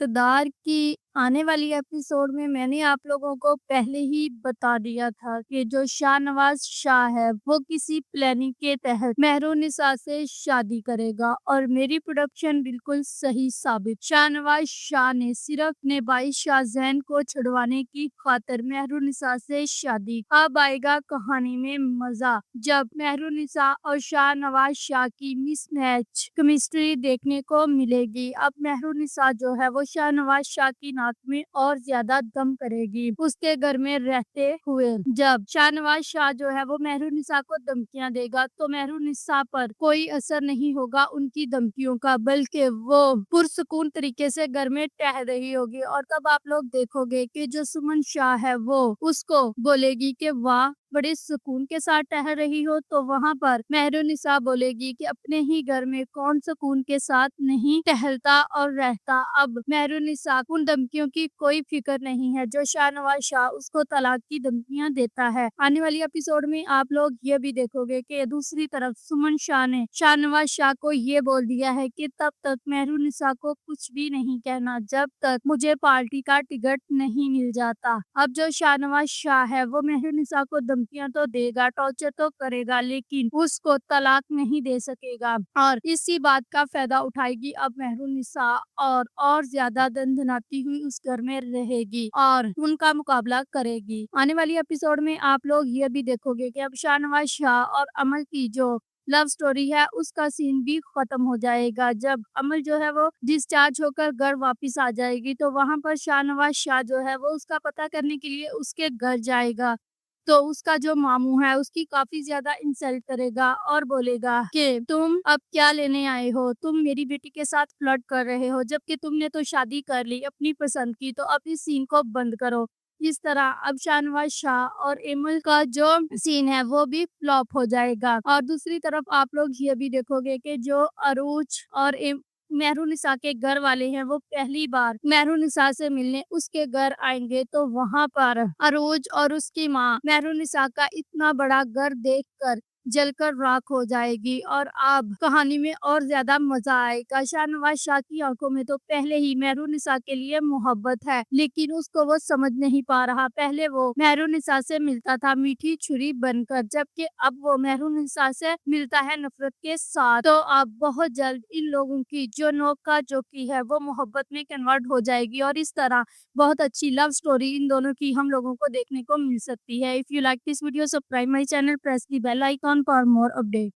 इक़्तिदार की आने वाली एपिसोड में मैंने आप लोगों को पहले ही बता दिया था कि जो शाहनवाज़ शाह है, वो किसी प्लानिंग के तहत मेहरुनिसा से शादी करेगा और मेरी प्रोडक्शन बिल्कुल सही साबित। शाहनवाज़ शाह ने सिर्फ अपने भाई शाहज़ैन को छुड़वाने की खातिर मेहरुनिसा से शादी। अब आएगा कहानी में मजा, जब मेहरुनिसा और शाहनवाज़ शाह की मिसमैच केमिस्ट्री देखने को मिलेगी। अब मेहरुनिसा जो है वो शाहनवाज़ शाह की नाक में और ज्यादा दम करेगी उसके घर में रहते हुए। जब शाहनवाज़ शाह जो है वो मेहरुनिसा को धमकियां देगा तो मेहरुनिसा पर कोई असर नहीं होगा उनकी धमकियों का, बल्कि वो पुरसुकून तरीके से घर में टह रही होगी। और तब आप लोग देखोगे कि जो सुमन शाह है वो उसको बोलेगी कि वाह बड़े सुकून के साथ टहल रही हो, तो वहां पर मेहरुनिसा बोलेगी कि अपने ही घर में कौन सुकून के साथ नहीं टहलता और रहता। अब मेहरुनिसा उन धमकियों की कोई फिक्र नहीं है जो शाहनवाज़ शाह उसको तलाक की धमकियां देता है। आने वाली एपिसोड में आप लोग ये भी देखोगे कि दूसरी तरफ सुमन शाह ने शाहनवाज़ शाह को ये बोल दिया है कि तब तक मेहरुनिसा को कुछ भी नहीं कहना जब तक मुझे पार्टी का टिकट नहीं मिल जाता। अब जो शाहनवाज़ शाह है वो मेहरुनिसा को धमकियां तो देगा, टॉर्चर तो करेगा, लेकिन उसको तलाक नहीं दे सकेगा और इसी बात का फायदा उठाएगी अब मेहरुनिसा और ज्यादा दंदनाती हुई उस घर में रहेगी और उनका मुकाबला करेगी। आने वाली एपिसोड में आप लोग ये भी देखोगे कि अब शाहनवाज़ शाह और अमल की जो लव स्टोरी है उसका सीन भी खत्म हो जाएगा। जब अमल जो है वो डिस्चार्ज होकर घर वापस आ जाएगी तो वहां पर शाहनवाज़ शाह जो है वो उसका पता करने के लिए उसके घर जाएगा, तो उसका जो मामू है उसकी काफी ज्यादा इंसल्ट करेगा और बोलेगा कि तुम अब क्या लेने आए हो, तुम मेरी बेटी के साथ फ्लर्ट कर रहे हो जबकि तुमने तो शादी कर ली अपनी पसंद की, तो अब इस सीन को बंद करो। इस तरह अब शाहनवाज़ शाह और एमल का जो सीन है वो भी फ्लॉप हो जाएगा। और दूसरी तरफ आप लोग ये भी देखोगे कि जो अरूज और मेहरुनिसा के घर वाले हैं वो पहली बार मेहरुनिसा से मिलने उसके घर आएंगे, तो वहां पर अरोज और उसकी माँ मेहरुनिसा का इतना बड़ा घर देखकर जलकर राख हो जाएगी और अब कहानी में और ज्यादा मजा आएगा। शाहनवाज़ शाह की आंखों में तो पहले ही मेहरुनिसा के लिए मोहब्बत है, लेकिन उसको वो समझ नहीं पा रहा। पहले वो मेहरुनिसा से मिलता था मीठी छुरी बनकर, जबकि अब वो मेहरुनिसा से मिलता है नफरत के साथ। तो अब बहुत जल्द इन लोगों की जो नोका जोकी है वो मोहब्बत में कन्वर्ट हो जाएगी और इस तरह बहुत अच्छी लव स्टोरी इन दोनों की हम लोगों को देखने को मिल सकती है। If you like this video, subscribe my channel, press the bell icon for more update.